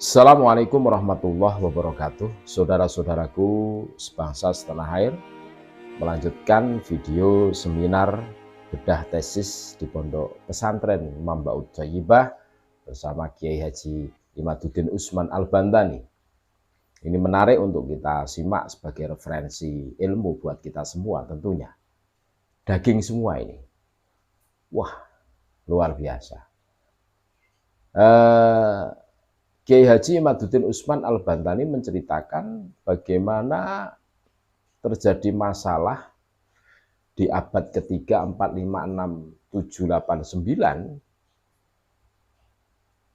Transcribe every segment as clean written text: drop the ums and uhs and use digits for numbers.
Assalamualaikum warahmatullahi wabarakatuh. Saudara-saudaraku sebangsa setanah air, melanjutkan video seminar bedah tesis di Pondok Pesantren Mambaud Thayyibah bersama Kiai Haji Imaduddin Usman Al-Bantani. Ini menarik untuk kita simak sebagai referensi ilmu buat kita semua tentunya. Daging semua ini. Wah, luar biasa. Kiai Haji Imaduddin Usman Al-Bantani menceritakan bagaimana terjadi masalah di abad ketiga 4, 5, 6, 7, 8,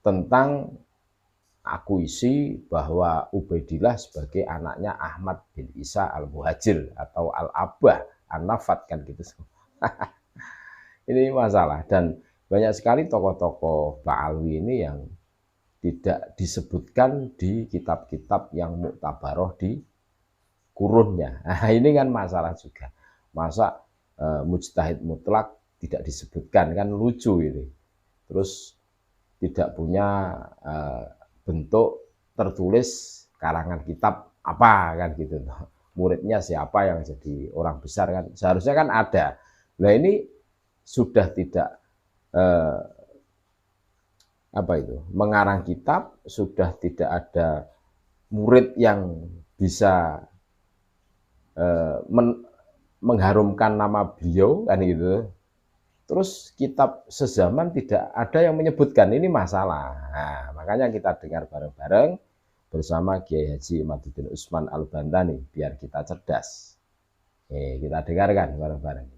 9 tentang akuisi bahwa Ubaidillah sebagai anaknya Ahmad bin Isa Al-Muhajir atau Al-Abbah An-Nafat kan gitu. Ini masalah, dan banyak sekali tokoh-tokoh Ba'alwi ini yang tidak disebutkan di kitab-kitab yang muktabaroh di kurunnya. Nah, ini kan masalah juga. Masa mujtahid mutlak tidak disebutkan, kan lucu ini. Terus tidak punya bentuk tertulis karangan kitab apa kan gitu. Muridnya siapa yang jadi orang besar kan. Seharusnya kan ada. Nah ini sudah tidak mengarang kitab, sudah tidak ada murid yang bisa mengharumkan nama beliau kan gitu. Terus kitab sezaman tidak ada yang menyebutkan, ini masalah. Nah, makanya kita dengar bareng-bareng bersama Kiai Haji Imaduddin Usman Al-Bantani biar kita cerdas. Kita dengarkan bareng-bareng.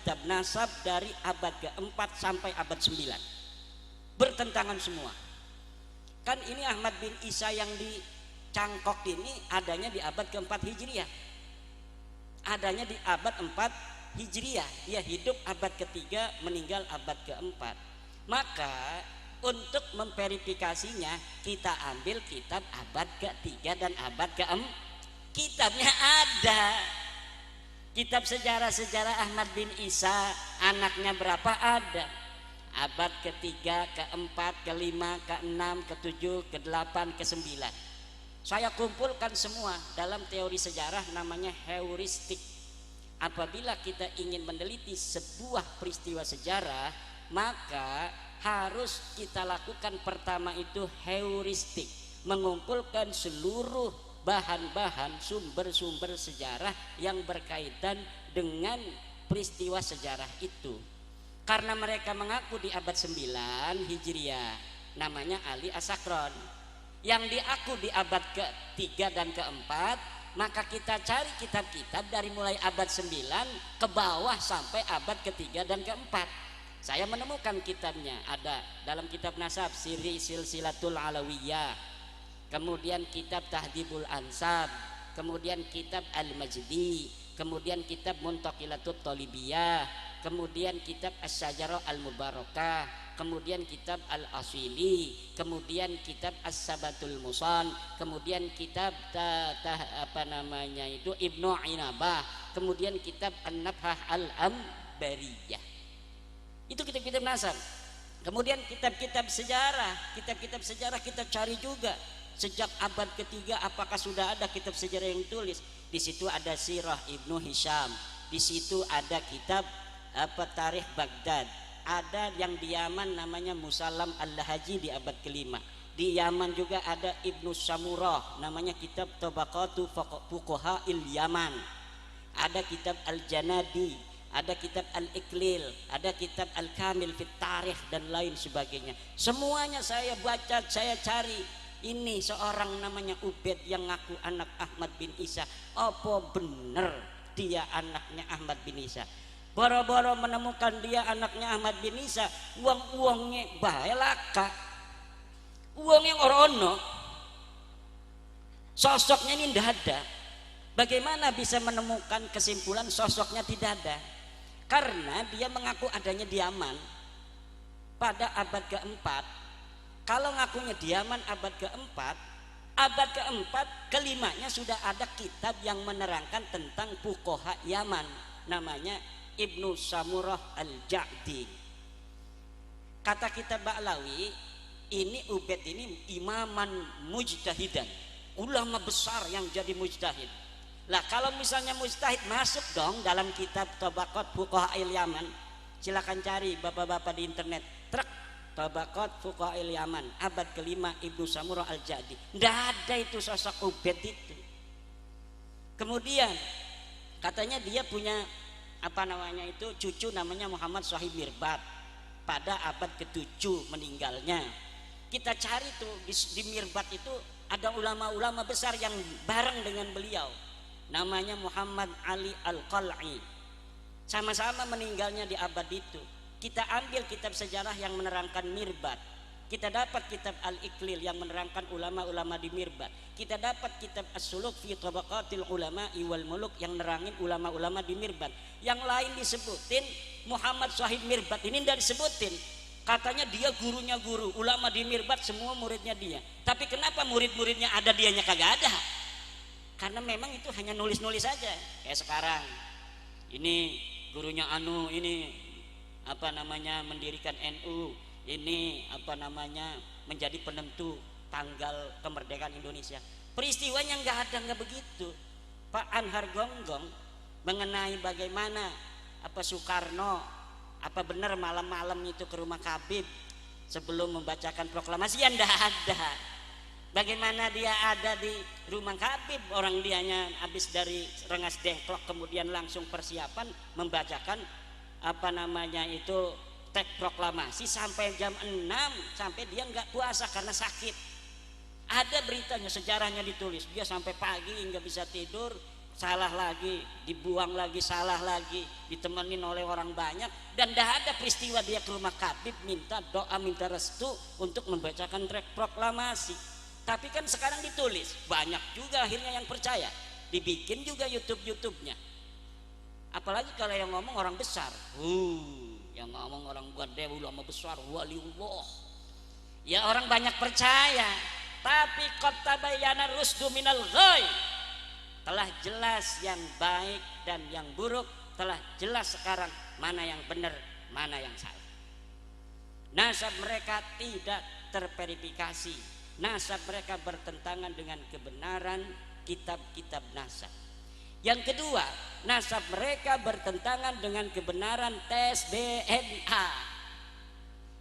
Kitab nasab dari abad ke-4 sampai abad 9 bertentangan semua. Kan ini Ahmad bin Isa yang dicangkok ini adanya di abad ke-4 Hijriah. Adanya di abad 4 Hijriah. Dia hidup abad ke-3, meninggal abad ke-4. Maka untuk memverifikasinya kita ambil kitab abad ke-3 dan abad ke-4. Kitabnya ada. Kitab sejarah-sejarah Ahmad bin Isa, anaknya berapa ada. Abad ke-3, ke-4, ke-5, ke-6, ke-7, ke-8, ke-9. Saya kumpulkan semua dalam teori sejarah namanya heuristik. Apabila kita ingin meneliti sebuah peristiwa sejarah, maka harus kita lakukan pertama itu heuristik, mengumpulkan seluruh bahan-bahan sumber-sumber sejarah yang berkaitan dengan peristiwa sejarah itu. Karena mereka mengaku di abad 9 Hijriah, namanya Ali As-Sakron. Yang diaku di abad ke-3 dan ke-4, maka kita cari kitab-kitab dari mulai abad 9 ke bawah sampai abad ke-3 dan ke-4. Saya menemukan kitabnya, ada dalam kitab nasab Siri Silsilatul Alawiyah, kemudian kitab Tahdhibul Ansab, kemudian kitab Al-Majdi, kemudian kitab Muntaqilatut Talibiyah, kemudian kitab As-Syajarah Al-Mubarakah, kemudian kitab Al-Asili, kemudian kitab As-Sabatul Musan, kemudian kitab Ibnu Inabah, kemudian kitab An-Nabhah Al-Ambariyah. Itu kitab-kitab nasab. Kemudian kitab-kitab sejarah kita cari juga. Sejak abad ke-3 apakah sudah ada kitab sejarah yang ditulis? Di situ ada Sirah Ibnu Hisham, di situ ada kitab Tarikh Baghdad, ada yang di Yaman namanya Musallam Al-Lahaji di abad ke-5. Di Yaman juga ada Ibnu Samurah, namanya kitab Tabaqatu Fuqaha'il Yaman. Ada kitab Al-Janadi, ada kitab Al-Iqlil, ada kitab Al-Kamil fit Tarikh dan lain sebagainya. Semuanya saya baca, saya cari. Ini seorang namanya Ubaid yang ngaku anak Ahmad bin Isa. Apa bener dia anaknya Ahmad bin Isa? Boro-boro menemukan dia anaknya Ahmad bin Isa, uang-uangnya bae laka, uangnya orono, sosoknya ini tidak ada. Bagaimana bisa menemukan kesimpulan sosoknya tidak ada? Karena dia mengaku adanya di Yaman pada abad ke-4. Kalau ngakunya di Yaman abad ke-4, abad ke-4 kelimanya sudah ada kitab yang menerangkan tentang fuqaha Yaman, namanya Ibnu Samurah Al-Ja'di. Kata kitab Ba'lawi, Ini Ubaid ini imaman mujtahidan, ulama besar yang jadi mujtahid. Lah kalau misalnya mujtahid masuk dong dalam kitab Tabaqat Fuqaha'il Yaman. Silakan cari bapak-bapak di internet. Truk Tabaqat Fuqaha'il Yaman abad kelima Ibnu Samurah Al-Jadi. Nggak ada itu sosok Ubaid itu. Kemudian katanya dia punya cucu namanya Muhammad Shahib Mirbat. Pada abad ke-7 meninggalnya. Kita cari tuh di Mirbat itu ada ulama-ulama besar yang bareng dengan beliau. Namanya Muhammad Ali Al-Qal'i. Sama-sama meninggalnya di abad itu. Kita ambil kitab sejarah yang menerangkan Mirbat. Kita dapat kitab Al-Iqlil yang menerangkan ulama-ulama di Mirbat. Kita dapat kitab As-Suluk fi Tabaqatil Ulama'i wal Muluk yang nerangin ulama-ulama di Mirbat. Yang lain disebutin Muhammad Shahid Mirbat ini tidak disebutin. Katanya dia gurunya guru, ulama di Mirbat semua muridnya dia. Tapi kenapa murid-muridnya ada, dianya kagak ada? Karena memang itu hanya nulis-nulis saja. Kayak sekarang ini gurunya Anu, ini mendirikan NU, ini menjadi penentu tanggal kemerdekaan Indonesia. Peristiwanya nggak begitu. Pak Anhar Gonggong mengenai bagaimana Soekarno benar malam-malam itu ke rumah Habib sebelum membacakan proklamasi, ya nggak ada. Bagaimana dia ada di rumah Habib, orang dianya habis dari Rengas Dengklok kemudian langsung persiapan membacakan teks proklamasi sampai jam 6, sampai dia nggak puasa karena sakit. Ada beritanya, sejarahnya ditulis. Dia sampai pagi nggak bisa tidur, salah lagi, dibuang lagi, salah lagi, ditemenin oleh orang banyak, dan tidak ada peristiwa dia ke rumah Habib minta doa, minta restu untuk membacakan teks proklamasi. Tapi kan sekarang ditulis, banyak juga akhirnya yang percaya, dibikin juga YouTube-nya. Apalagi kalau yang ngomong orang besar, yang ngomong orang gede, ulama besar, waliullah, ya orang banyak percaya. Tapi qad tabayyana rusdu minal ghai, telah jelas yang baik dan yang buruk, telah jelas sekarang mana yang benar, mana yang salah. Nasab mereka tidak terverifikasi, nasab mereka bertentangan dengan kebenaran kitab-kitab nasab. Yang kedua, nasab mereka bertentangan dengan kebenaran tes DNA.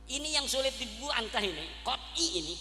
Ini yang sulit dibantah ini, qot'i ini.